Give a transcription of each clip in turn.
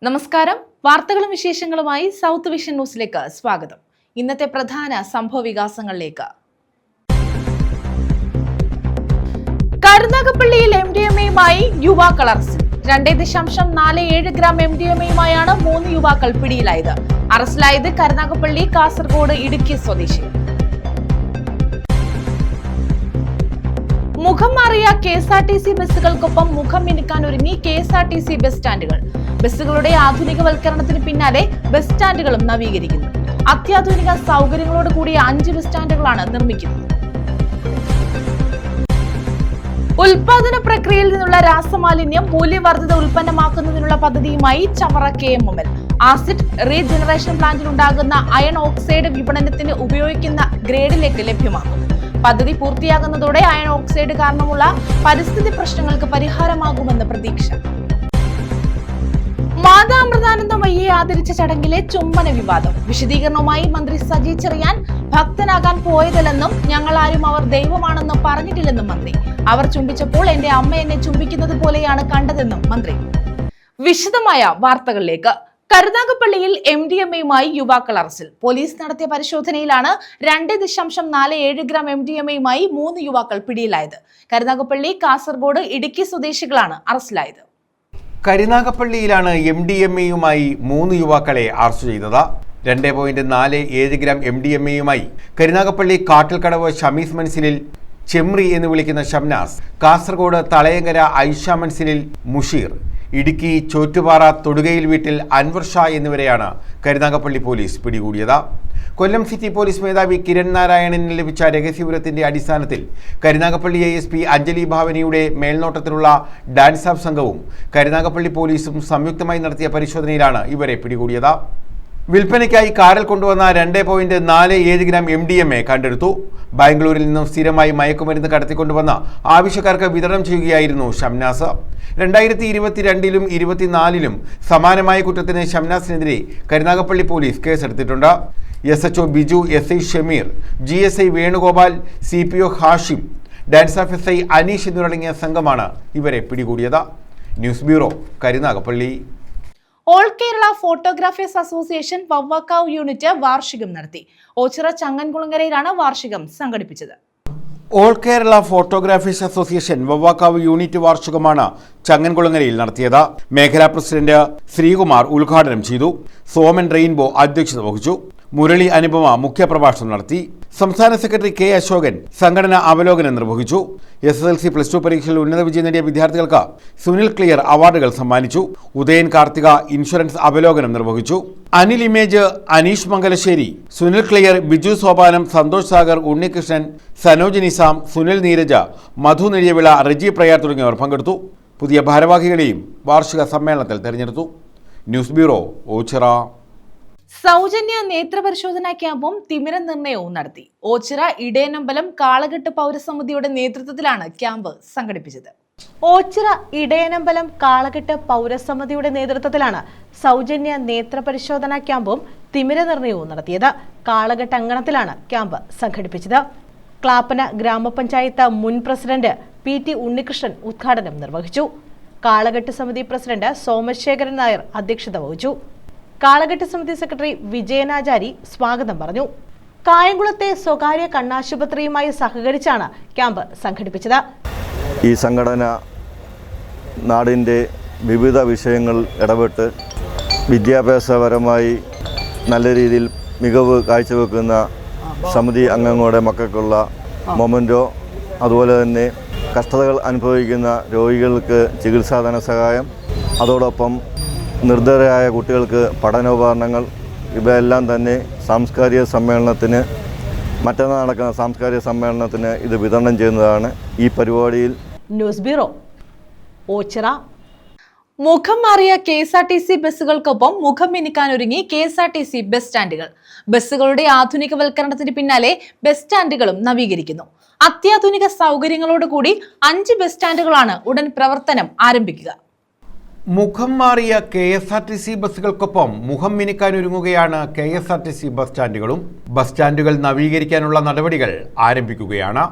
നമസ്കാരം. വാർത്തകളും വിശേഷങ്ങളുമായി സൗത്ത് വിഷൻ ന്യൂസിലേക്ക് സ്വാഗതം. ഇന്നത്തെ പ്രധാന സംഭവ വികാസങ്ങളിലേക്ക്. കരുനാഗപ്പള്ളിയിൽ MDMAയുമായി യുവാക്കൾ അറസ്റ്റിൽ. 2.47 ഗ്രാം MDMAയുമായാണ് 3 യുവാക്കൾ പിടിയിലായത്. അറസ്റ്റിലായത് കരുനാഗപ്പള്ളി, കാസർഗോഡ്, ഇടുക്കി സ്വദേശികൾ. മുഖം മാറിയ KSRTC ബസ്സുകൾക്കൊപ്പം മുഖം മിനുക്കാൻ ഒരുങ്ങി KSRTC ബസ് സ്റ്റാൻഡുകൾ. ബസ്സുകളുടെ ആധുനികവൽക്കരണത്തിന് പിന്നാലെ ബസ് സ്റ്റാൻഡുകളും നവീകരിക്കുന്നു. അത്യാധുനിക സൗകര്യങ്ങളോട് കൂടിയ 5 ബസ് സ്റ്റാൻഡുകളാണ് നിർമ്മിക്കുന്നത്. ഉൽപാദന പ്രക്രിയയിൽ നിന്നുള്ള രാസമാലിന്യം മൂല്യവർദ്ധിത ഉൽപ്പന്നമാക്കുന്നതിനുള്ള പദ്ധതിയുമായി ചവറ KMML. ആസിഡ് റീജനറേഷൻ പ്ലാന്റിൽ ഉണ്ടാകുന്ന അയൺ ഓക്സൈഡ് വിപണനത്തിന് ഉപയോഗിക്കുന്ന ഗ്രേഡിലേക്ക് ലഭ്യമാക്കും. പദ്ധതി പൂർത്തിയാകുന്നതോടെ അയൺ ഓക്സൈഡ് കാരണമുള്ള പരിസ്ഥിതി പ്രശ്നങ്ങൾക്ക് പരിഹാരമാകുമെന്ന് പ്രതീക്ഷ. മാതാ അമൃതാനന്ദമയ്യെ ആദരിച്ച ചടങ്ങിലെ ചുംബന വിവാദം. വിശദീകരണവുമായി മന്ത്രി സജി ചെറിയാൻ ഭക്തനാകാൻ പോയതല്ലെന്നും ഞങ്ങൾ ആരും അവർ ദൈവമാണെന്നും പറഞ്ഞിട്ടില്ലെന്നും മന്ത്രി. അവർ ചുംബിച്ചപ്പോൾ എന്റെ അമ്മ എന്നെ ചുംബിക്കുന്നത് പോലെയാണ് കണ്ടതെന്നും മന്ത്രി. വിശദമായ വാർത്തകളിലേക്ക്. കരുനാഗപ്പള്ളിയിൽ MDMAയുമായി യുവാക്കൾ അറസ്റ്റിൽ. പോലീസ് നടത്തിയ പരിശോധനയിലാണ് 2.47 ഗ്രാം MDMAയുമായി 3 യുവാക്കൾ പിടിയിലായത്. കരുനാഗപ്പള്ളി, കാസർഗോഡ്, ഇടുക്കി സ്വദേശികളാണ് അറസ്റ്റിലായത്. കരുനാഗപ്പള്ളിയിലാണ് MDMAയുമായി 3 യുവാക്കളെ അറസ്റ്റ് ചെയ്തത്. 2.47 ഗ്രാം MDMAയുമായി കരുനാഗപ്പള്ളി കാട്ടിൽക്കടവ് ഷമീസ് മൻസിലിൽ ചെമ്രി എന്ന് വിളിക്കുന്ന ഷംനാസ്, കാസർഗോഡ് തളയങ്കര ഐഷ മൻസിലിൽ മുഷീർ, ഇടുക്കി ചോറ്റുപാറ തൊടുകയിൽ വീട്ടിൽ അൻവർ ഷാ എന്നിവരെയാണ് കരുനാഗപ്പള്ളി പോലീസ് പിടികൂടിയത്. കൊല്ലം സിറ്റി പോലീസ് മേധാവി കിരൺ നാരായണന് ലഭിച്ച രഹസ്യവിവരത്തിന്റെ അടിസ്ഥാനത്തിൽ കരുനാഗപ്പള്ളി ASP അഞ്ജലി ഭാവനിയുടെ മേൽനോട്ടത്തിലുള്ള ഡാൻസ് ഓഫ് സംഘവും കരുനാഗപ്പള്ളി പോലീസും സംയുക്തമായി നടത്തിയ പരിശോധനയിലാണ് ഇവരെ പിടികൂടിയത്. വിൽപ്പനയ്ക്കായി കാറിൽ കൊണ്ടുവന്ന 2.47 ഗ്രാം MDMA കണ്ടെടുത്തു. ബാംഗ്ലൂരിൽ നിന്നും സ്ഥിരമായി മയക്കുമരുന്ന് കടത്തിക്കൊണ്ടുവന്ന ആവശ്യക്കാർക്ക് വിതരണം ചെയ്യുകയായിരുന്നു ഷംനാസ്. 2022 24 സമാനമായ കുറ്റത്തിന് ഷംനാസിനെതിരെ കരുനാഗപ്പള്ളി പോലീസ് കേസെടുത്തിട്ടുണ്ട്. SHO Biju, SI Shameer, GSI Venugopal, CPO Hashim, DANSAF SI Aneesh എന്നിവരടങ്ങിയ സംഘമാണ് ഇവരെ പിടികൂടിയത്. News bureau, Karunagappally. All Kerala photographers association Vavvakkavu unit വാർഷികം നടത്തി. ഓച്ചിറ ചങ്ങൻകുളങ്ങരയിലാണ് വാർഷികം സംഘടിപ്പിച്ചത്. All Kerala photographers association Vavvakkavu unit വാർഷികമാണ് ചങ്ങൻകുളങ്ങരയിൽ നടത്തിയത്. മേഖലാ പ്രസിഡന്റ് ശ്രീകുമാർ ഉദ്ഘാടനം ചെയ്തു. സോമൻ റെയിൻബോ അധ്യക്ഷത വഹിച്ചു. മുരളി അനുപമ മുഖ്യപ്രഭാഷണം നടത്തി. സംസ്ഥാന സെക്രട്ടറി K അശോകൻ സംഘടന അവലോകനം നിർവഹിച്ചു. SSLC+2 പരീക്ഷയിൽ ഉന്നത വിജയം നേടിയ വിദ്യാർത്ഥികൾക്ക് സുനിൽ ക്ലിയർ അവാർഡുകൾ സമ്മാനിച്ചു. ഉദയൻ കാർത്തിക ഇൻഷുറൻസ് അവലോകനം നിർവഹിച്ചു. അനിൽ ഇമേജ്, അനീഷ് മംഗലശ്ശേരി, സുനിൽ ക്ലിയർ, ബിജു സോപാനം, സന്തോഷ് സാഗർ, ഉണ്ണികൃഷ്ണൻ, സനോജ് നിസാം, സുനിൽ നീരജ, മധു നെടിയവിള, റജി പ്രയാർ തുടങ്ങിയവർ പങ്കെടുത്തു. പുതിയ ഭാരവാഹികളെയും വാർഷിക സമ്മേളനത്തിൽ തെരഞ്ഞെടുത്തു. News bureau, Ochira. സൗജന്യ നേത്രപരിശോധനാ ക്യാമ്പും തിമിര നിർണയവും നടത്തി. ഓച്ചിറ ഇടയനമ്പലം കാളകെട്ട് പൗരസമിതിയുടെ നേതൃത്വത്തിലാണ് ക്യാമ്പ് സംഘടിപ്പിച്ചത്. ഓച്ചിറ ഇടയനമ്പലം കാളകെട്ട് പൗരസമിതിയുടെ നേതൃത്വത്തിലാണ് സൗജന്യ നേത്രപരിശോധനാ ക്യാമ്പും തിമിര നിർണയവും നടത്തിയത്. കാളകെട്ട് അങ്കണത്തിലാണ് ക്യാമ്പ് സംഘടിപ്പിച്ചത്. ക്ലാപ്പന ഗ്രാമപഞ്ചായത്ത് മുൻ പ്രസിഡന്റ് PT ഉണ്ണികൃഷ്ണൻ ഉദ്ഘാടനം നിർവഹിച്ചു. കാളകെട്ട് സമിതി പ്രസിഡന്റ് സോമശേഖരൻ നായർ അധ്യക്ഷത വഹിച്ചു. കാളകെട്ട് സമിതി സെക്രട്ടറി വിജയനാചാരി സ്വാഗതം പറഞ്ഞു. കായംകുളത്തെ സ്വകാര്യ കണ്ണാശുപത്രിയുമായി സഹകരിച്ചാണ് ക്യാമ്പ് സംഘടിപ്പിച്ചത്. ഈ സംഘടന നാടിൻ്റെ വിവിധ വിഷയങ്ങൾ ഇടപെട്ട് വിദ്യാഭ്യാസപരമായി നല്ല രീതിയിൽ മികവ് കാഴ്ചവെക്കുന്ന സമിതി അംഗങ്ങളുടെ മക്കൾക്കുള്ള മൊമെൻറ്റോ, അതുപോലെ തന്നെ കഷ്ടതകൾ അനുഭവിക്കുന്ന രോഗികൾക്ക് ചികിത്സാ ധനസഹായം, അതോടൊപ്പം നിർദ്ധരായ കുട്ടികൾക്ക് പഠനോപകരണങ്ങൾ, ഇവയെല്ലാം തന്നെ മറ്റന്നാൾ നടക്കുന്ന സാംസ്കാരിക സമ്മേളനത്തിന് ഇത് വിതരണം ചെയ്യുന്നതാണ്. ഈ പരിപാടിയിൽ ന്യൂസ് ബ്യൂറോ, ഓച്ചിറ. മുഖം മാറിയ KSRTC ബസ്സുകൾക്കൊപ്പം മുഖം മിനുക്കാനൊരുങ്ങി KSRTC ബസ് സ്റ്റാൻഡുകൾ. ബസ്സുകളുടെ ആധുനികവൽക്കരണത്തിന് പിന്നാലെ ബസ് സ്റ്റാൻഡുകളും നവീകരിക്കുന്നു. അത്യാധുനിക സൗകര്യങ്ങളോടുകൂടി 5 ബസ് സ്റ്റാൻഡുകളാണ് ഉടൻ പ്രവർത്തനം ആരംഭിക്കുക. മുഖം മാറിയ KSRTC ബസ്സുകൾക്കൊപ്പം മുഖം മിനുക്കാനൊരുങ്ങുകയാണ് KSRTC ബസ് സ്റ്റാൻഡുകളും. ബസ് സ്റ്റാൻഡുകൾ നവീകരിക്കാനുള്ള നടപടികൾ ആരംഭിക്കുകയാണ്.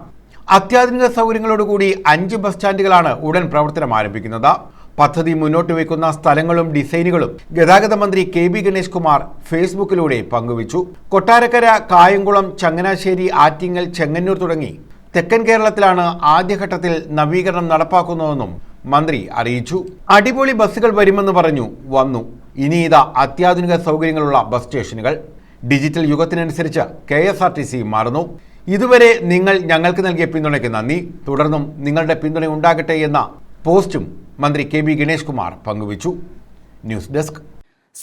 അത്യാധുനിക സൗകര്യങ്ങളോടുകൂടി 5 ബസ് സ്റ്റാൻഡുകളാണ് ഉടൻ പ്രവർത്തനം ആരംഭിക്കുന്നത്. പദ്ധതി മുന്നോട്ട് വയ്ക്കുന്ന സ്ഥലങ്ങളും ഡിസൈനുകളും ഗതാഗത മന്ത്രി KB ഗണേഷ് കുമാർ ഫേസ്ബുക്കിലൂടെ പങ്കുവച്ചു. കൊട്ടാരക്കര, കായംകുളം, ചങ്ങനാശ്ശേരി, ആറ്റിങ്ങൽ, ചെങ്ങന്നൂർ തുടങ്ങി തെക്കൻ കേരളത്തിലാണ് ആദ്യഘട്ടത്തിൽ നവീകരണം നടപ്പാക്കുന്നതെന്നും മന്ത്രി അറിയിച്ചു. അടിപൊളി ബസ്സുകൾ വരുമെന്ന് പറഞ്ഞു, വന്നു. ഇനി ഇതാ അത്യാധുനിക സൗകര്യങ്ങളുള്ള ബസ് സ്റ്റേഷനുകൾ. ഡിജിറ്റൽ യുഗത്തിനനുസരിച്ച് KSRTC മാറുന്നു. ഇതുവരെ നിങ്ങൾ ഞങ്ങൾക്ക് നൽകിയ പിന്തുണയ്ക്ക് നന്ദി. തുടർന്നും നിങ്ങളുടെ പിന്തുണ ഉണ്ടാകട്ടെ എന്ന പോസ്റ്റും മന്ത്രി KB ഗണേഷ് കുമാർ പങ്കുവച്ചു. News desk.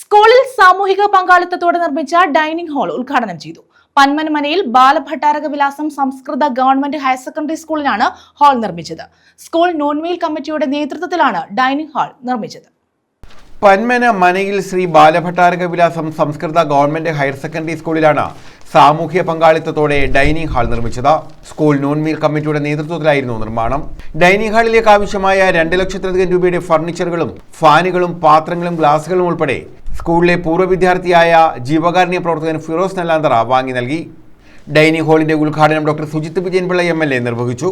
സ്കൂളിൽ സാമൂഹിക പങ്കാളിത്തത്തോടെ നിർമ്മിച്ച ഡൈനിങ് ഹാൾ ഉദ്ഘാടനം ചെയ്തു. പന്മനമനയിൽ ബാലഭട്ടാരക വിലാസം സംസ്കൃത ഗവൺമെന്റ് ഹയർ സെക്കൻഡറി സ്കൂളിലാണ് ഹാൾ നിർമ്മിച്ചത്. സ്കൂൾ നോൺ മെയിൽ കമ്മിറ്റിയുടെ നേതൃത്വത്തിലാണ് ഡൈനിങ് ഹാൾ നിർമ്മിച്ചത്. പന്മനമനയിൽ ശ്രീ ബാലഭട്ടാരക വിലാസം സംസ്കൃത ഗവൺമെന്റ് ഹയർ സെക്കൻഡറി സ്കൂളിലാണ് സാമൂഹ്യ പങ്കാളിത്തത്തോടെ ഡൈനിങ് ഹാൾ നിർമ്മിച്ചത്. സ്കൂൾ നോൺ മീൽ കമ്മിറ്റിയുടെ നേതൃത്വത്തിലായിരുന്നു നിർമ്മാണം. ഡൈനിങ് ഹാളിലേക്ക് ആവശ്യമായ 2 ലക്ഷത്തിലധികം രൂപയുടെ ഫർണിച്ചറുകളും ഫാനുകളും പാത്രങ്ങളും ഗ്ലാസുകളും ഉൾപ്പെടെ സ്കൂളിലെ പൂർവ്വ വിദ്യാർത്ഥിയായ ജീവകാരുണ്യ പ്രവർത്തകൻ ഫിറോസ് നെല്ലാന്തറ വാങ്ങി നൽകി. ഡൈനിങ് ഹാളിന്റെ ഉദ്ഘാടനം ഡോക്ടർ സുജിത് വിജയൻപിള്ള MLA നിർവഹിച്ചു.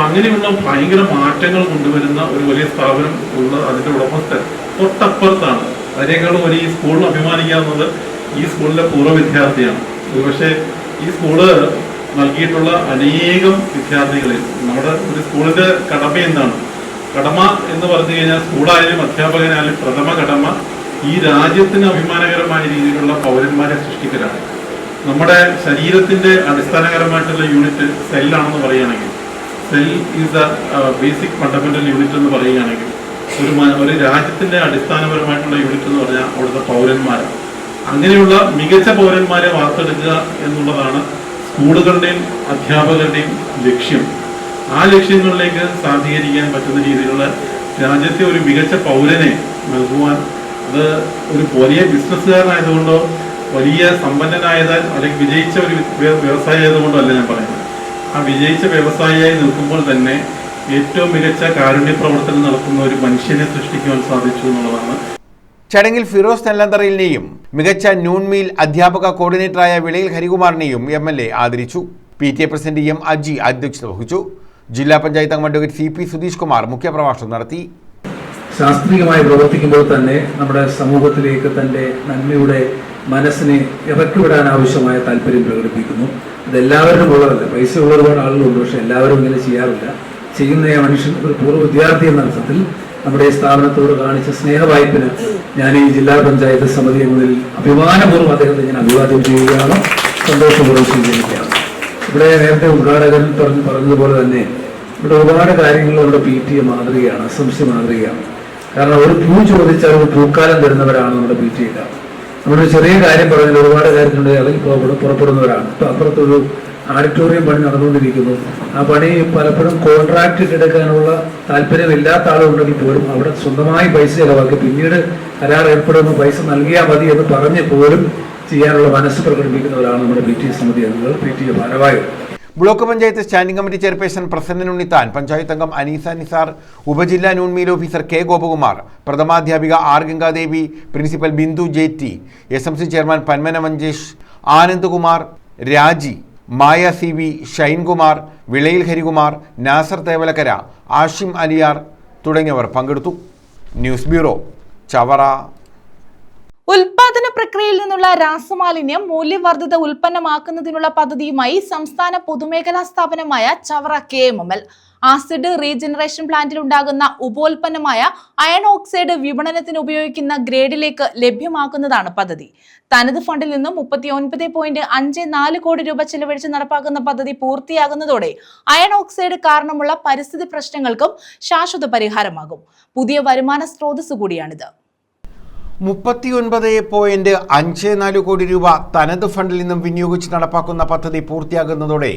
അങ്ങനെയുള്ള ഭയങ്കര മാറ്റങ്ങൾ കൊണ്ടുവരുന്ന ഒരു വലിയ സ്ഥാപനം ഉള്ള അതിന്റെ ഉടമസ്ഥൻ തൊട്ടപ്പുറത്താണ്. അതിനേക്കാളും ഒരു ഈ സ്കൂളിൽ അഭിമാനിക്കാവുന്നത് ഈ സ്കൂളിലെ പൂർവ്വ വിദ്യാർത്ഥിയാണ്. ഒരുപക്ഷെ ഈ സ്കൂള് നൽകിയിട്ടുള്ള അനേകം വിദ്യാർത്ഥികളിൽ നമ്മുടെ ഒരു സ്കൂളിന്റെ കടമ എന്താണ്? കടമ എന്ന് പറഞ്ഞു കഴിഞ്ഞാൽ സ്കൂളായാലും അധ്യാപകനായാലും പ്രഥമ കടമ ഈ രാജ്യത്തിന് അഭിമാനകരമായ രീതിയിലുള്ള പൗരന്മാരെ സൃഷ്ടിക്കലാണ്. നമ്മുടെ ശരീരത്തിന്റെ അടിസ്ഥാനകരമായിട്ടുള്ള യൂണിറ്റ് സെല്ലാണെന്ന് പറയുകയാണെങ്കിൽ, cell is the basic fundamental unit എന്ന് പറയുകയാണെങ്കിൽ, ഒരു രാജ്യത്തിന്റെ അടിസ്ഥാനപരമായിട്ടുള്ള യൂണിറ്റ് എന്ന് പറഞ്ഞാൽ അവിടുത്തെ പൗരന്മാരാണ്. അങ്ങനെയുള്ള മികച്ച പൗരന്മാരെ വാർത്തെടുക്കുക എന്നുള്ളതാണ് സ്കൂളുകളുടെയും അധ്യാപകരുടെയും ലക്ഷ്യം. ആ ലക്ഷ്യങ്ങളിലേക്ക് സാധീകരിക്കാൻ പറ്റുന്ന രീതിയിലുള്ള രാജ്യത്തെ ഒരു മികച്ച പൗരനെ നൽകുവാൻ, അത് ഒരു വലിയ ബിസിനസ്സുകാരനായതുകൊണ്ടോ വലിയ സമ്പന്നനായതാൽ അല്ലെങ്കിൽ വിജയിച്ച ഒരു വ്യവസായി ആയതുകൊണ്ടോ അല്ല ഞാൻ പറയുന്നത്. ആ വിജയിച്ച വ്യവസായിയായി നിൽക്കുമ്പോൾ തന്നെ ഏറ്റവും മികച്ച കാരുണ്യ പ്രവർത്തനം നടത്തുന്ന ഒരു മനുഷ്യനെ സൃഷ്ടിക്കുവാൻ സാധിച്ചു എന്നുള്ളതാണ്. ചടങ്ങിൽ ഫിറോസ് നെല്ലാന്തറയിലിനെയും മികച്ച നൂൺ മീൽ അധ്യാപക കോർഡിനേറ്ററായ വിളയിൽ ഹരികുമാറിനെയും MLA ആദരിച്ചു. PTA president M. അജി അധ്യക്ഷത വഹിച്ചു. ജില്ലാ പഞ്ചായത്ത് അംഗം അഡ്വക്കേറ്റ് CP സുധീഷ് കുമാർ മുഖ്യപ്രഭാഷണം നടത്തി. ശാസ്ത്രീയമായി പ്രവർത്തിക്കുമ്പോൾ തന്നെ നമ്മുടെ സമൂഹത്തിലേക്ക് തൻ്റെ നന്മയുടെ മനസ്സിനെ ഇറക്കിവിടാൻ ആവശ്യമായ താല്പര്യം പ്രകടിപ്പിക്കുന്നു. ഇതെല്ലാവരും ഉള്ളതല്ല, പൈസ ഉള്ള ഒരുപാട് ആളുകളുണ്ട്, പക്ഷെ എല്ലാവരും ഇങ്ങനെ ചെയ്യാറില്ല. ചെയ്യുന്ന മനുഷ്യൻ ഒരു പൂർവ്വ വിദ്യാർത്ഥി എന്ന അർത്ഥത്തിൽ നമ്മുടെ ഈ സ്ഥാപനത്തോട് കാണിച്ച സ്നേഹവായ്പിന് ഞാൻ ഈ ജില്ലാ പഞ്ചായത്ത് സമിതി മുതൽ അഭിമാനപൂർവ്വം അദ്ദേഹത്തെ ഞാൻ അഭിവാദ്യം ചെയ്യുകയാണ്, സന്തോഷപൂർവ്വം സ്വീകരിക്കുകയാണ്. ഇവിടെ നേരത്തെ ഉദ്ഘാടകൻ പറഞ്ഞതുപോലെ തന്നെ ഇവിടെ ഒരുപാട് കാര്യങ്ങൾ നമ്മുടെ PTA മാതൃകയാണ്, SMC മാതൃകയാണ്. കാരണം ഒരു പൂ ചോദിച്ചാൽ ഒരു പൂക്കാലം തരുന്നവരാണ് നമ്മുടെ PTA. നമ്മുടെ ചെറിയ കാര്യം പറഞ്ഞാൽ ഒരുപാട് കാര്യത്തിനുണ്ടെങ്കിൽ അതിൽ പുറപ്പെടുന്നവരാണ്. ഇപ്പം അപ്പുറത്തൊരു ഓഡിറ്റോറിയം പണി നടന്നുകൊണ്ടിരിക്കുന്നു. ആ പണി പലപ്പോഴും കോൺട്രാക്ട് എടുക്കാനുള്ള താല്പര്യമില്ലാത്ത ആളുണ്ടെങ്കിൽ പോലും അവിടെ സ്വന്തമായി പൈസ ചിലവാക്കി പിന്നീട് കരാർ ഏർപ്പെടുന്ന പൈസ നൽകിയാൽ മതി എന്ന് പറഞ്ഞ് പോലും ചെയ്യാനുള്ള മനസ്സ് പ്രകടിപ്പിക്കുന്നവരാണ് നമ്മുടെ PTA സമിതി അംഗങ്ങൾ, PTA ഭാരവാഹികൾ. Block panchayat standing committee chairperson Prasannan Unnithan, panchayat അംഗം അനീസ നിസാർ, ഉപജില്ലാ noon meal officer K. Gopakumar, പ്രഥമാധ്യാപിക R. Gangadevi, principal Bindu JT, SMC chairman Panmana Manjesh, Anandkumar, Raji, Maya CV, Shinekumar, Vilayil Harikumar, Nasar Thevalakkara, Ashim Aliyar തുടങ്ങിയവർ പങ്കെടുത്തു. News bureau, Chavara. ഉൽപാദന പ്രക്രിയയിൽ നിന്നുള്ള രാസമാലിന്യം മൂല്യവർദ്ധിത ഉൽപ്പന്നമാക്കുന്നതിനുള്ള പദ്ധതിയുമായി സംസ്ഥാന പൊതുമേഖലാ സ്ഥാപനമായ ചവറ KMML ആസിഡ് റീജനറേഷൻ പ്ലാന്റിൽ ഉണ്ടാകുന്ന ഉപോൽപ്പന്നമായ അയൺ ഓക്സൈഡ് വിപണനത്തിന് ഉപയോഗിക്കുന്ന ഗ്രേഡിലേക്ക് ലഭ്യമാക്കുന്നതാണ് പദ്ധതി. തനത് ഫണ്ടിൽ നിന്നും 39.54 കോടി രൂപ ചെലവഴിച്ച് നടപ്പാക്കുന്ന പദ്ധതി പൂർത്തിയാകുന്നതോടെ അയൺ ഓക്സൈഡ് കാരണമുള്ള പരിസ്ഥിതി പ്രശ്നങ്ങൾക്കും ശാശ്വത പരിഹാരമാകും. പുതിയ വരുമാന സ്രോതസ് കൂടിയാണിത്. 39.54 കോടി രൂപ തനത് ഫണ്ടിൽ നിന്നും വിനിയോഗിച്ച് നടപ്പാക്കുന്ന പദ്ധതി പൂർത്തിയാകുന്നതോടെ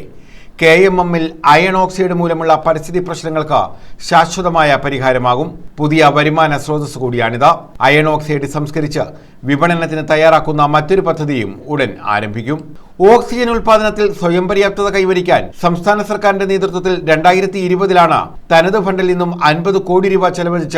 KMMൽ അയൺ ഓക്സൈഡ് മൂലമുള്ള പരിസ്ഥിതി പ്രശ്നങ്ങൾക്ക് ശാശ്വതമായ പരിഹാരമാകും. പുതിയ വരുമാന സ്രോതസ് കൂടിയാണിത്. അയൺ ഓക്സൈഡ് സംസ്കരിച്ച് വിപണനത്തിന് തയ്യാറാക്കുന്ന മറ്റൊരു പദ്ധതിയും ഉടൻ ആരംഭിക്കും. ഓക്സിജൻ ഉൽപാദനത്തിൽ സ്വയം പര്യാപ്തത കൈവരിക്കാൻ സംസ്ഥാന സർക്കാരിന്റെ നേതൃത്വത്തിൽ 2020 തനത് ഫണ്ടിൽ നിന്നും 50 കോടി രൂപ ചെലവഴിച്ച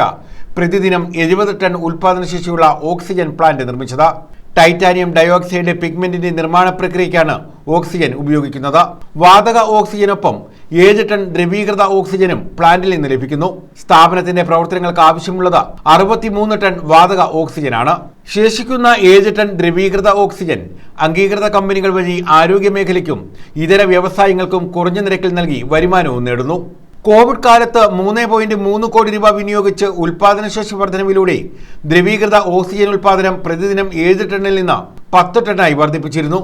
പ്രതിദിനം 70 ടൺ ഉൽപാദനശേഷിയുള്ള ഓക്സിജൻ പ്ലാന്റ് നിർമ്മിച്ചത്. ടൈറ്റാനിയം ഡയോക്സൈഡ് പിഗ്മെന്റിന്റെ നിർമ്മാണ പ്രക്രിയയ്ക്കാണ് ഓക്സിജൻ ഉപയോഗിക്കുന്നത്. വാതക ഓക്സിജനൊപ്പം 7 ടൺ ദ്രവീകൃത ഓക്സിജനും പ്ലാന്റിൽ നിന്ന് ലഭിക്കുന്നു. സ്ഥാപനത്തിന്റെ പ്രവർത്തനങ്ങൾക്ക് ആവശ്യമുള്ളത് 63 ടൺ വാതക ഓക്സിജനാണ്. ശേഷിക്കുന്ന 7 ടൺ ദ്രവീകൃത ഓക്സിജൻ അംഗീകൃത കമ്പനികൾ വഴി ആരോഗ്യ മേഖലയ്ക്കും ഇതര വ്യവസായങ്ങൾക്കും കുറഞ്ഞ നിരക്കിൽ നൽകി വരുമാനവും നേടുന്നു. കോവിഡ് കാലത്ത് 3.3 കോടി രൂപ വിനിയോഗിച്ച് ഉൽപാദനശേഷി വർധനവിലൂടെ ദ്രവീകൃത ഓക്സിജൻ ഉൽപാദനം പ്രതിദിനം 7 ടണ്ണിൽ നിന്ന് 10 ടണ്ണായി വർദ്ധിപ്പിച്ചിരുന്നു.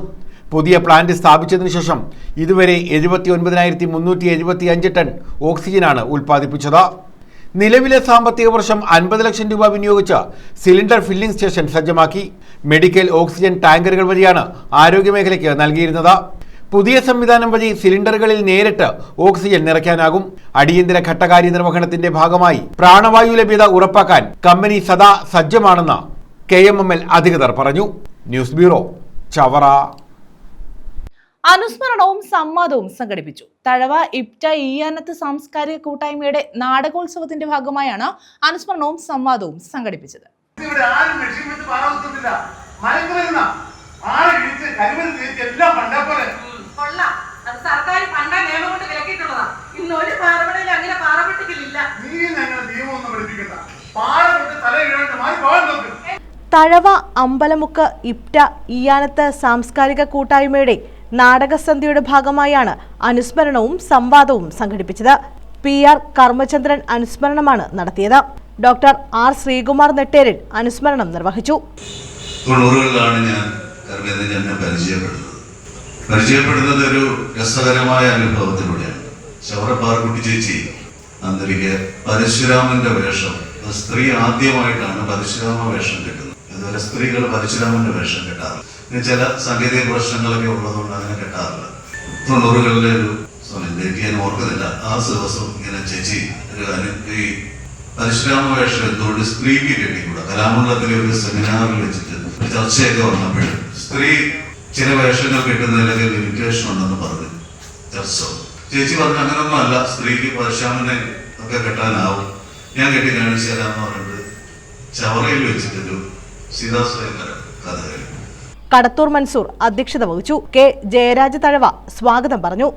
പുതിയ പ്ലാന്റ് സ്ഥാപിച്ചതിനു ശേഷം ഇതുവരെ 79,375 ടൺ ഓക്സിജനാണ് ഉൽപ്പാദിപ്പിച്ചത്. നിലവിലെ സാമ്പത്തിക വർഷം 50 ലക്ഷം രൂപ വിനിയോഗിച്ച് സിലിണ്ടർ ഫില്ലിംഗ് സ്റ്റേഷൻ സജ്ജമാക്കി. മെഡിക്കൽ ഓക്സിജൻ ടാങ്കറുകൾ വഴിയാണ് ആരോഗ്യമേഖലയ്ക്ക് നൽകിയിരുന്നത്. പുതിയ സംവിധാനം വഴി സിലിണ്ടറുകളിൽ നേരിട്ട് ഓക്സിജൻ നിറയ്ക്കാനാകും. അടിയന്തര ഘട്ടകാര്യ നിർവഹണത്തിന്റെ ഭാഗമായി പ്രാണവായു ലഭ്യത ഉറപ്പാക്കാൻ കമ്പനി സദാ സജ്ജമാണെന്ന് KMML അധികൃതർ പറഞ്ഞു. News bureau, Chavara. അനുസ്മരണവും സംവാദവും സംഘടിപ്പിച്ചു. തഴവ ഇപ്റ്റ ഈയാനത്ത് സാംസ്കാരിക കൂട്ടായ്മയുടെ നാടകോത്സവത്തിന്റെ ഭാഗമായാണ് അനുസ്മരണവും സംവാദവും സംഘടിപ്പിച്ചത്. തഴവ അമ്പലമുക്ക് ഇപ്റ്റ ഈയാനത്ത് സാംസ്കാരിക കൂട്ടായ്മയുടെ നാടകസന്ധ്യയുടെ ഭാഗമായാണ് അനുസ്മരണവും സംവാദവും സംഘടിപ്പിച്ചത്. PR കർമ്മചന്ദ്രൻ അനുസ്മരണമാണ് നടത്തിയത്. ഡോക്ടർ R ശ്രീകുമാർ നെട്ടേരിൽ അനുസ്മരണം നിർവഹിച്ചു. 90കളിലാണ് ഞാൻ കർമ്മചന്ദ്രനെ പരിചയപ്പെടുന്നത് ഒരു രസകരമായ അനുഭവത്തിലൂടെയാണ്. ചവറപ്പാർക്കുട്ടി ചേച്ചി അന്തരിക്ക് പരശുരാമന്റെ വേഷം, സ്ത്രീ ആദ്യമായിട്ടാണ് പരശുരാമ വേഷം കെട്ടുന്നത്. അതുപോലെ സ്ത്രീകൾ പരശുരാമന്റെ വേഷം കെട്ടാറില്ല. ചില സാങ്കേതിക പ്രശ്നങ്ങളൊക്കെ ഉള്ളതുകൊണ്ട് അങ്ങനെ കെട്ടാറില്ല. 90കളിലെ ഒരു ഡേറ്റ് ഞാൻ ഓർക്കുന്നില്ല. ആ ദിവസം ഇങ്ങനെ ചേച്ചി ഈ പരശുരാമ വേഷം എന്തുകൊണ്ട് സ്ത്രീക്ക് കെട്ടിക്കൂടാ. കലാമണ്ഡലത്തിലെ ഒരു സെമിനാറിൽ വെച്ചിട്ട് ചർച്ചയൊക്കെ വന്നപ്പോഴും സ്ത്രീ ചില വേഷങ്ങൾ കെട്ടുന്നതിലൊക്കെ ലിമിറ്റേഷൻ ഉണ്ടെന്ന് പറഞ്ഞു ചർച്ച. ചേച്ചി പറഞ്ഞു അങ്ങനൊന്നും അല്ല, സ്ത്രീക്ക് പരശുരാമനെ ഒക്കെ കെട്ടാനാവും, ഞാൻ കെട്ടി കാണിച്ചു തരാമെന്ന് പറഞ്ഞിട്ട് ചവറയിൽ വെച്ചിട്ടൊരു സീതാസ്വയംവര കഥ കഴിഞ്ഞു. കടത്തൂർ മൻസൂർ അധ്യക്ഷത വഹിച്ചു. K ജയരാജ തഴവ സ്വാഗതം പറഞ്ഞു.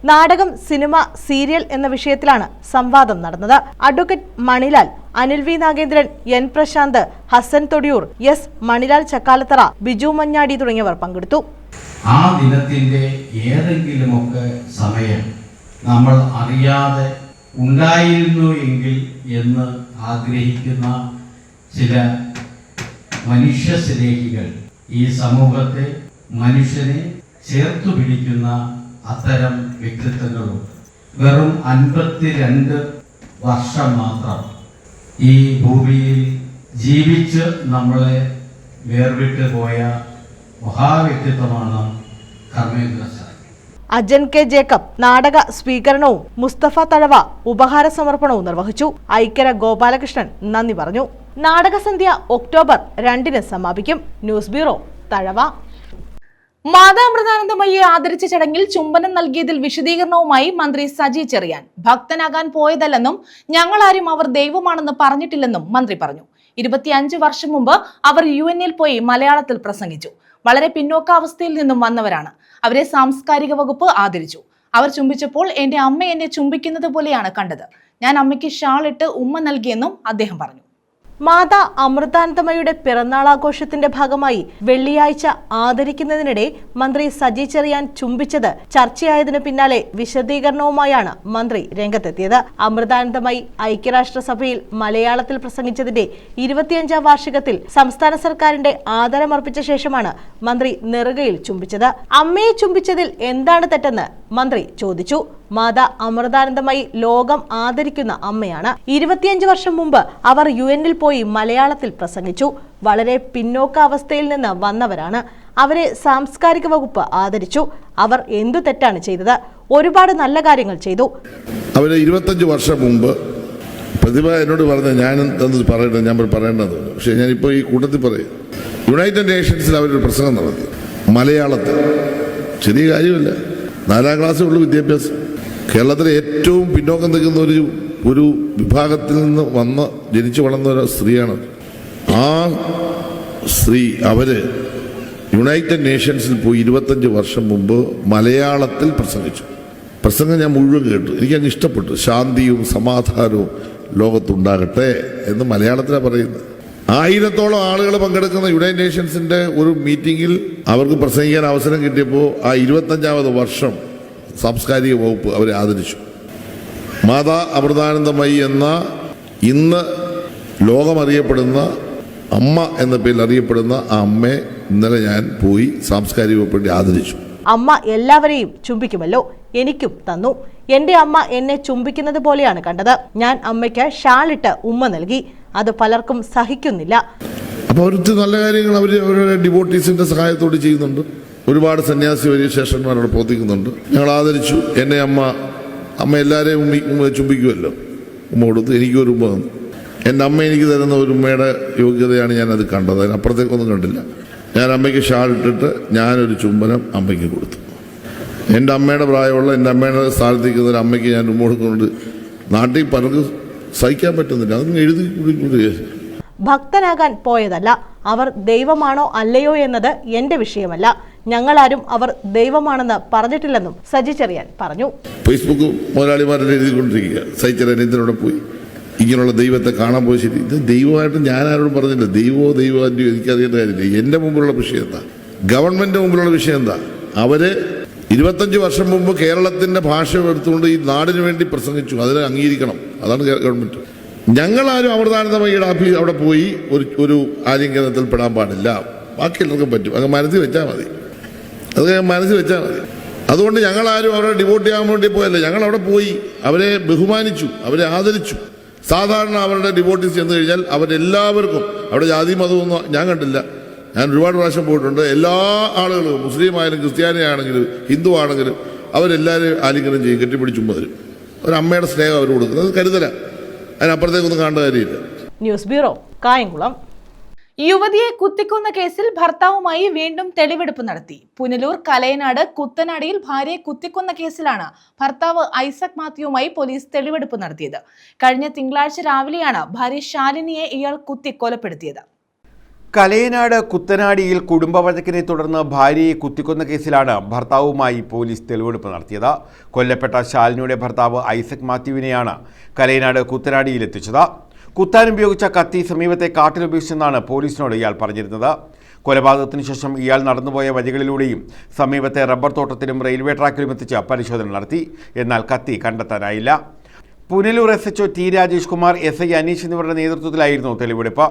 നാടകം, സിനിമ, സീരിയൽ എന്ന വിഷയത്തിലാണ് സംവാദം നടന്നത്. Advocate Manilal, Anil V Nagendran, N Prashanth, Hasan Thodiyoor, S Manilal Chakkalathara, Biju Manjadi തുടങ്ങിയവർ പങ്കെടുത്തു. ആ ദിനത്തിന്റെ ഏതെങ്കിലുമൊക്കെ സമയം നമ്മൾ അറിയാതെ ഉണ്ടായിരുന്നു എങ്കിൽ എന്ന് ആഗ്രഹിക്കുന്ന ചില മനുഷ്യസ്നേഹികൾ ഈ സമൂഹത്തെ, മനുഷ്യനെ ചേർത്തു പിടിക്കുന്ന അത്തരം വ്യക്തിത്വങ്ങളും വെറും 52 വർഷം മാത്രം ഈ ഭൂമിയിൽ ജീവിച്ച് നമ്മളെ വേർവിട്ട് പോയ മഹാവ്യക്തിത്വമാണ് കർമ്മേന്ദ്ര സാർ. അജൻ K ജേക്കബ് നാടക സ്വീകരണവും മുസ്തഫ തഴവ ഉപഹാര സമർപ്പണവും നിർവഹിച്ചു. ഐക്യര ഗോപാലകൃഷ്ണൻ നന്ദി പറഞ്ഞു. നാടകസന്ധ്യ ഒക്ടോബർ 2 സമാപിക്കും. News bureau, Thazhava. മാതാമൃതാനന്ദമയ്യെ ആദരിച്ച ചടങ്ങിൽ ചുംബനം നൽകിയതിൽ വിശദീകരണവുമായി മന്ത്രി സജി ചെറിയാൻ. ഭക്തനാകാൻ പോയതല്ലെന്നും ഞങ്ങളാരും അവർ ദൈവമാണെന്ന് പറഞ്ഞിട്ടില്ലെന്നും മന്ത്രി പറഞ്ഞു. 25 വർഷം മുമ്പ് അവർ UN-ൽ പോയി മലയാളത്തിൽ പ്രസംഗിച്ചു. വളരെ പിന്നോക്കാവസ്ഥയിൽ നിന്നും വന്നവരാണ്. അവരെ സാംസ്കാരിക വകുപ്പ് ആദരിച്ചു. അവർ ചുംബിച്ചപ്പോൾ എന്റെ അമ്മ എന്നെ ചുംബിക്കുന്നത് പോലെയാണ് കണ്ടത്. ഞാൻ അമ്മയ്ക്ക് ഷാളിട്ട് ഉമ്മ നൽകിയെന്നും അദ്ദേഹം പറഞ്ഞു. മാതാ അമൃതാനന്ദമയുടെ പിറന്നാളാഘോഷത്തിന്റെ ഭാഗമായി വെള്ളിയാഴ്ച ആദരിക്കുന്നതിനിടെ മന്ത്രി സജി ചെറിയാൻ ചുംബിച്ചത് ചർച്ചയായതിനു പിന്നാലെ വിശദീകരണവുമായാണ് മന്ത്രി രംഗത്തെത്തിയത്. അമൃതാനന്ദമയി ഐക്യരാഷ്ട്രസഭയിൽ മലയാളത്തിൽ പ്രസംഗിച്ചതിന്റെ 25ാം വാർഷികത്തിൽ സംസ്ഥാന സർക്കാരിന്റെ ആദരമർപ്പിച്ച ശേഷമാണ് മന്ത്രി നെറുകയിൽ ചുംബിച്ചത്. അമ്മയെ ചുംബിച്ചതിൽ എന്താണ് തെറ്റെന്ന് മന്ത്രി ചോദിച്ചു. മാതാ അമൃതാനന്ദമയി ലോകം ആദരിക്കുന്ന അമ്മയാണ്. 25 വർഷം മുമ്പ് അവർ UN-ൽ പോയി മലയാളത്തിൽ പ്രസംഗിച്ചു. വളരെ പിന്നോക്കാവസ്ഥയിൽ നിന്ന് വന്നവരാണ്. അവരെ സാംസ്കാരിക വകുപ്പ് ആദരിച്ചു. അവർ എന്തു തെറ്റാണ് ചെയ്തത്? ഒരുപാട് നല്ല കാര്യങ്ങൾ ചെയ്തു. അവര് 25 വർഷം മുമ്പ് പ്രതിഭ എന്നോട് പറഞ്ഞ ഞാൻ പറയേണ്ടത് പക്ഷേ ഞാനിപ്പോൾ ഈ കൂട്ടത്തിൽ പറയും. യുണൈറ്റഡ് നേഷൻസിൽ അവരൊരു പ്രസംഗം നടത്തി മലയാളത്തിൽ. ചെറിയ കാര്യമല്ല, 4ാം ക്ലാസ്സിൽ ഉള്ള വിദ്യാഭ്യാസം. കേരളത്തിലെ ഏറ്റവും പിന്നോക്കം നിൽക്കുന്ന ഒരു വിഭാഗത്തിൽ നിന്ന് ജനിച്ചു വളർന്ന ഒരു സ്ത്രീയാണ്. ആ സ്ത്രീ അവര് യുണൈറ്റഡ് നേഷൻസിൽ പോയി 25 വർഷം മുമ്പ് മലയാളത്തിൽ പ്രസംഗിച്ചു. പ്രസംഗം ഞാൻ മുഴുവൻ കേട്ടു. എനിക്കങ്ങ് ഇഷ്ടപ്പെട്ടു. ശാന്തിയും സമാധാനവും ലോകത്തുണ്ടാകട്ടെ എന്ന് മലയാളത്തിലാണ് പറയുന്നത്. 1000-ഓളം ആളുകൾ പങ്കെടുക്കുന്ന യുണൈറ്റഡ് നേഷൻസിന്റെ ഒരു മീറ്റിംഗിൽ അവർക്ക് പ്രസംഗിക്കാൻ അവസരം കിട്ടിയപ്പോൾ ആ 25ാമത് വർഷം സാംസ്കാരിക വകുപ്പ് അവരെ ആദരിച്ചു. മാതാ അമൃതാനന്ദമയി എന്ന ഇന്ന് ലോകമറിയപ്പെടുന്ന അമ്മ എന്ന പേരിൽ അറിയപ്പെടുന്ന ആ അമ്മയെ ഇന്നലെ ഞാൻ പോയി സാംസ്കാരിക വകുപ്പിന്റെ ആദരിച്ചു. അമ്മ എല്ലാവരെയും ചുംബിക്കുമല്ലോ, എനിക്കും തന്നു. എന്റെ അമ്മ എന്നെ ചുംബിക്കുന്നത് പോലെയാണ് കണ്ടത്. ഞാൻ അമ്മയ്ക്ക് ഷാളിട്ട് ഉമ്മ നൽകി. അത് പലർക്കും സഹിക്കുന്നില്ല. അപ്പോൾ അവർക്ക് നല്ല കാര്യങ്ങൾ അവരുടെ ഡിവോട്ടീസിന്റെ സഹായത്തോട് ചെയ്യുന്നുണ്ട്. ഒരുപാട് സന്യാസി ശേഷന്മാർ അവിടെ പ്രവർത്തിക്കുന്നുണ്ട്. ഞങ്ങൾ ആദരിച്ചു. എന്നെ അമ്മ എല്ലാവരെയും ചുംബിക്കുമല്ലോ, ഉമ്മ കൊടുത്ത് എനിക്കൊരു ഉമ്മ തന്നു. എൻ്റെ അമ്മ എനിക്ക് തരുന്ന ഒരു ഉമ്മയുടെ യോഗ്യതയാണ് ഞാനത് കണ്ടത്. അതിനപ്പുറത്തേക്കൊന്നും കണ്ടില്ല. ഞാൻ അമ്മയ്ക്ക് ഷാളിട്ടിട്ട് ഞാനൊരു ചുംബനം അമ്മയ്ക്ക് കൊടുത്തു. എൻ്റെ അമ്മയുടെ പ്രായമുള്ള എൻ്റെ അമ്മയുടെ സ്ഥാനത്തേക്ക് ഒരു അമ്മയ്ക്ക് ഞാൻ ഉമ്മ കൊടുക്കുന്നുണ്ട്. നാട്ടിൽ പലർക്കും സഹിക്കാൻ പറ്റുന്നില്ല. അതൊന്നും എഴുതി കൂടി. ഭക്തനാകാൻ പോയതല്ല. അവർ ദൈവമാണോ അല്ലയോ എന്നത് എന്റെ വിഷയമല്ല. ഞങ്ങളാരും അവർ ദൈവമാണെന്ന് പറഞ്ഞിട്ടില്ലെന്നും സജി ചെറിയാൻ പറഞ്ഞു. ഫേസ്ബുക്ക് മുതലാളിമാരെല്ലാം എഴുതിക്കൊണ്ടിരിക്കുക. സഹിച്ചറിയാൻ എന്തിനോടെ പോയി ഇങ്ങനെയുള്ള ദൈവത്തെ കാണാൻ പോയി. ശരി, ഇത് ദൈവമായിട്ട് ഞാൻ ആരോടും പറഞ്ഞില്ല. ദൈവമോ എനിക്കറിയേണ്ട കാര്യമില്ല. എൻ്റെ മുമ്പിലുള്ള വിഷയം എന്താ? ഗവൺമെൻറ് മുമ്പിലുള്ള വിഷയം എന്താ? അവര് 25 വർഷം മുമ്പ് കേരളത്തിൻ്റെ ഭാഷ എടുത്തുകൊണ്ട് ഈ നാടിന് വേണ്ടി പ്രസംഗിച്ചു. അതിനെ അംഗീകരിക്കണം. അതാണ് ഗവൺമെൻറ്. ഞങ്ങളാരും അമൃതാനന്ദമയ്യയുടെ അവിടെ പോയി ഒരു ആലിംഗനത്തിൽ പെടാൻ പാടില്ല. ബാക്കി എല്ലാവർക്കും പറ്റും. അങ്ങ് മനസ്സിൽ വെച്ചാൽ മതി. അതുകൊണ്ട് ഞങ്ങളാരും അവരെ ഡിവോട്ട് ചെയ്യാൻ വേണ്ടി പോയല്ല. ഞങ്ങൾ അവിടെ പോയി അവരെ ബഹുമാനിച്ചു, അവരെ ആദരിച്ചു. സാധാരണ അവരുടെ ഡിവോട്ടീസ് ചെന്ന് കഴിഞ്ഞാൽ അവരെല്ലാവർക്കും അവിടെ ജാതി മതമൊന്നും ഞാൻ കണ്ടില്ല. ഞാൻ ഒരുപാട് പ്രാവശ്യം പോയിട്ടുണ്ട്. എല്ലാ ആളുകളും മുസ്ലിം ആയാലും ക്രിസ്ത്യാനി ആണെങ്കിലും ഹിന്ദു ആണെങ്കിലും അവരെല്ലാവരും ആലിംഗനം ചെയ്യും, കെട്ടിപ്പിടിച്ചും വരും. ഒരമ്മയുടെ സ്നേഹം അവർ കൊടുക്കുന്നത് അത് കരുതല. അതിനപ്പുറത്തേക്കൊന്നും കാണേണ്ട കാര്യമില്ല. News bureau, Kayamkulam. യുവതിയെ കുത്തിക്കൊന്ന കേസിൽ ഭർത്താവുമായി വീണ്ടും തെളിവെടുപ്പ് നടത്തി. പുനലൂർ കലയനാട് കുത്തനാടിയിൽ ഭാര്യയെ കുത്തിക്കൊന്ന കേസിലാണ് ഭർത്താവ് ഐസക് മാത്യുവുമായി പോലീസ് തെളിവെടുപ്പ് നടത്തിയത്. കഴിഞ്ഞ തിങ്കളാഴ്ച രാവിലെയാണ് ഭാര്യ ശാലിനിയെ ഇയാൾ കുത്തി കൊലപ്പെടുത്തിയത്. കലയനാട് കുത്തനാടിയിൽ കുടുംബവഴക്കിനെ തുടർന്ന് ഭാര്യയെ കുത്തിക്കൊന്ന കേസിലാണ് ഭർത്താവുമായി പോലീസ് തെളിവെടുപ്പ് നടത്തിയത്. കൊല്ലപ്പെട്ട ശാലിനിയുടെ ഭർത്താവ് ഐസക് മാത്യുവിനെയാണ് കലയനാട് കുത്തനാടിയിൽ എത്തിച്ചത്. കുത്താൻ ഉപയോഗിച്ച കത്തി സമീപത്തെ കാട്ടിലുപയോഗിച്ചെന്നാണ് പോലീസിനോട് ഇയാൾ പറഞ്ഞിരുന്നത്. കൊലപാതകത്തിന് ശേഷം ഇയാൾ നടന്നുപോയ വഴികളിലൂടെയും സമീപത്തെ റബ്ബർ തോട്ടത്തിലും റെയിൽവേ ട്രാക്കിലും എത്തിച്ച് പരിശോധന നടത്തി. എന്നാൽ കത്തി കണ്ടെത്താനായില്ല. Punalur SHO T Rajesh Kumar, SI Aneesh എന്നിവരുടെ നേതൃത്വത്തിലായിരുന്നു തെളിവെടുപ്പ്.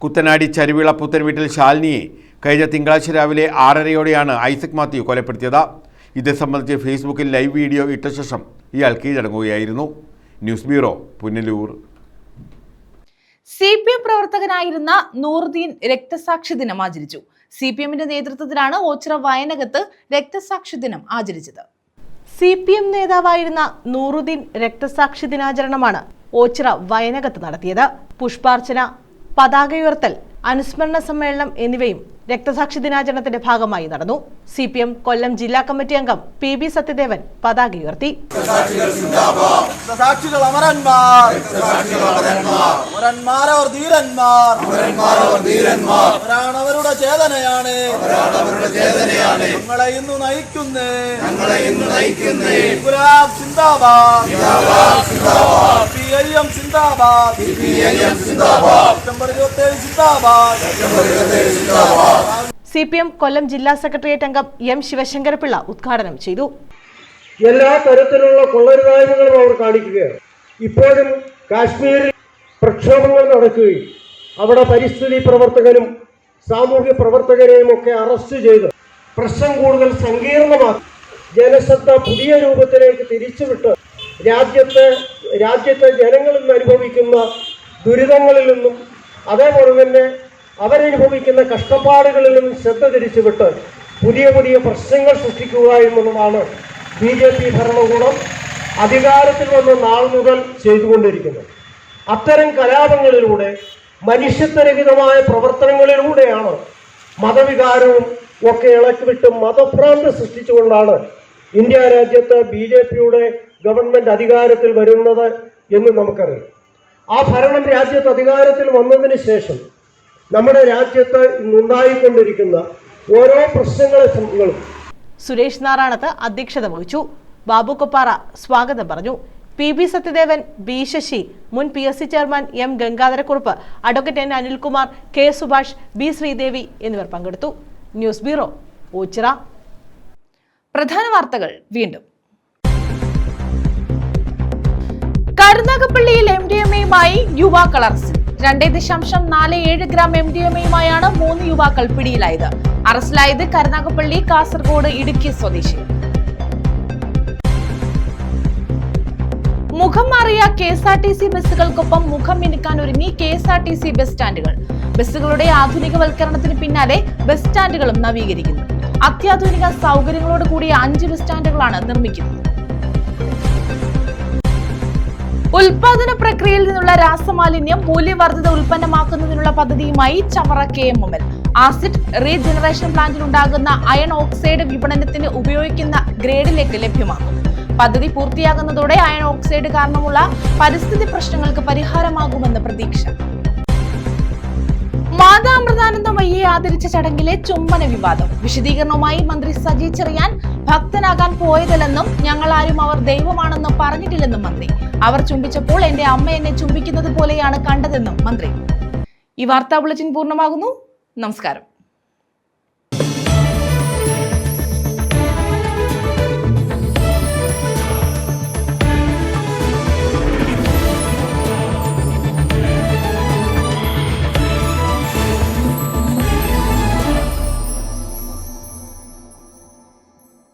കുത്തനാടി ചരുവിള പുത്തൻവീട്ടിൽ ശാലിനിയെ കഴിഞ്ഞ തിങ്കളാഴ്ച രാവിലെ 6:30യോടെയാണ് ഐസക് മാത്യു കൊലപ്പെടുത്തിയത്. ഇത് സംബന്ധിച്ച് ഫേസ്ബുക്കിൽ ലൈവ് വീഡിയോ ഇട്ട ശേഷം ഇയാൾ കീഴടങ്ങുകയായിരുന്നു. News bureau, Punalur. CPM പ്രവർത്തകനായിരുന്ന നൂറുദ്ദീൻ രക്തസാക്ഷി ദിനം ആചരിച്ചു. CPMന്റെ നേതൃത്വത്തിലാണ് ഓച്ചിറ വയനകത്ത് രക്തസാക്ഷി ദിനം ആചരിച്ചത്. CPM നേതാവായിരുന്ന നൂറുദ്ദീൻ രക്തസാക്ഷി ദിനാചരണമാണ് ഓച്ചിറ വയനകത്ത് നടത്തിയത്. പുഷ്പാർച്ചന, പതാകയുയർത്തൽ, അനുസ്മരണ സമ്മേളനം എന്നിവയും രക്തസാക്ഷി ദിനാചരണത്തിന്റെ ഭാഗമായി നടന്നു. CPM കൊല്ലം ജില്ലാ കമ്മിറ്റി അംഗം PB സത്യദേവൻ പതാകയുയർത്തി. അവരുടെ ചേതനയാണ് ഞങ്ങളെ ഇന്ന് നയിക്കുന്നേ. ഗുലാബ് സിന്ദാബാദ്, CPIM സിന്ദാബാദ്, സെപ്റ്റംബർ 27 സിന്ദാബാദ്. CPM കൊല്ലം ജില്ലാ സെക്രട്ടേറിയറ്റ് അംഗം M ശിവശങ്കരപിള്ള ഉദ്ഘാടനം ചെയ്തു. എല്ലാ തരത്തിലുള്ള കൊള്ളരുതായ്മകളും അവർ കാണിക്കുകയാണ്. ഇപ്പോഴും കാശ്മീരിൽ പ്രക്ഷോഭങ്ങൾ നടക്കുകയും അവിടെ പരിസ്ഥിതി പ്രവർത്തകരും സാമൂഹ്യ പ്രവർത്തകരെയും ഒക്കെ അറസ്റ്റ് ചെയ്ത് പ്രശ്നം കൂടുതൽ സങ്കീർണമാക്കി ജനശ്രദ്ധ പുതിയ രൂപത്തിലേക്ക് തിരിച്ചുവിട്ട് രാജ്യത്തെ ജനങ്ങളിൽ നിന്ന് അനുഭവിക്കുന്ന ദുരിതങ്ങളിൽ നിന്നും അതേപോലെ തന്നെ അവരനുഭവിക്കുന്ന കഷ്ടപ്പാടുകളിൽ നിന്നും ശ്രദ്ധ തിരിച്ചുവിട്ട് പുതിയ പുതിയ പ്രശ്നങ്ങൾ സൃഷ്ടിക്കുക എന്നുള്ളതാണ് BJP ഭരണകൂടം അധികാരത്തിൽ വന്ന നാൾ മുതൽ ചെയ്തുകൊണ്ടിരിക്കുന്നത്. അത്തരം കലാപങ്ങളിലൂടെ മനുഷ്യത്വരഹിതമായ പ്രവർത്തനങ്ങളിലൂടെയാണ് മതവികാരവും ഒക്കെ ഇളക്കിവിട്ട് മതഭ്രാന്തി സൃഷ്ടിച്ചുകൊണ്ടാണ് ഇന്ത്യ രാജ്യത്ത് BJPയുടെ ഗവൺമെന്റ് അധികാരത്തിൽ വരുന്നത് എന്ന് നമുക്കറിയാം. ആ ഭരണം രാജ്യത്ത് അധികാരത്തിൽ വന്നതിന് ശേഷം നമ്മുടെ രാജ്യത്ത് ഇന്നുണ്ടായിക്കൊണ്ടിരിക്കുന്ന ഓരോ പ്രശ്നങ്ങളും. സുരേഷ് നാറാണത്ത് അധ്യക്ഷത വഹിച്ചു. ബാബു കൊപ്പാറ സ്വാഗതം പറഞ്ഞു. PB സത്യദേവൻ, B ശശി, മുൻ PSC chairman M Gangadhara Kurup, advocate N Anilkumar, K Subhash, B Sreedevi എന്നിവർ പങ്കെടുത്തു. News bureau, Ochira. പ്രധാന വാർത്തകൾ വീണ്ടും. കരുനാഗപ്പള്ളിയിൽ MDMAയുമായി യുവാക്കൾ അറസ്റ്റിൽ. 2.47 ഗ്രാം MDMAയുമായാണ് 3 യുവാക്കൾ പിടിയിലായത്. അറസ്റ്റിലായത് കരുനാഗപ്പള്ളി, കാസർഗോഡ്, ഇടുക്കി സ്വദേശി. മുഖം മാറിയ KSRTC ബസ്സുകൾക്കൊപ്പം മുഖം മിനുക്കാൻ ഒരുങ്ങി KSRTC ബസ് സ്റ്റാൻഡുകൾ. ബസ്സുകളുടെ ആധുനികവൽക്കരണത്തിന് പിന്നാലെ ബസ് സ്റ്റാൻഡുകളും നവീകരിക്കുന്നു. അത്യാധുനിക സൗകര്യങ്ങളോട് കൂടിയ 5 ബസ് സ്റ്റാൻഡുകളാണ് നിർമ്മിക്കുന്നത്. ഉൽപാദന പ്രക്രിയയിൽ നിന്നുള്ള രാസമാലിന്യം മൂല്യവർദ്ധിത ഉൽപ്പന്നമാക്കുന്നതിനുള്ള പദ്ധതിയുമായി ചവറ KMML. ആസിഡ് റീജനറേഷൻ പ്ലാന്റിൽ ഉണ്ടാകുന്ന അയൺ ഓക്സൈഡ് വിപണനത്തിന് ഉപയോഗിക്കുന്ന ഗ്രേഡിലേക്ക് ലഭ്യമാക്കും. പദ്ധതി പൂർത്തിയാകുന്നതോടെ അയൺ ഓക്സൈഡ് കാരണമുള്ള പരിസ്ഥിതി പ്രശ്നങ്ങൾക്ക് പരിഹാരമാകുമെന്ന് പ്രതീക്ഷ. മാതാ അമൃതാനന്ദമയ്യെ ആദരിച്ച ചടങ്ങിലെ ചുംബന വിവാദം. വിശദീകരണവുമായി മന്ത്രി സജി ചെറിയാൻ ഭക്തനാകാൻ പോയതല്ലെന്നും ഞങ്ങളാരും അവർ ദൈവമാണെന്നും പറഞ്ഞിട്ടില്ലെന്നും മന്ത്രി. അവർ ചുംബിച്ചപ്പോൾ എന്റെ അമ്മ എന്നെ ചുംബിക്കുന്നത് പോലെയാണ് കണ്ടതെന്നും മന്ത്രി. ഈ വാർത്താ ബുള്ളറ്റിൻ പൂർണ്ണമാകുന്നു. നമസ്കാരം.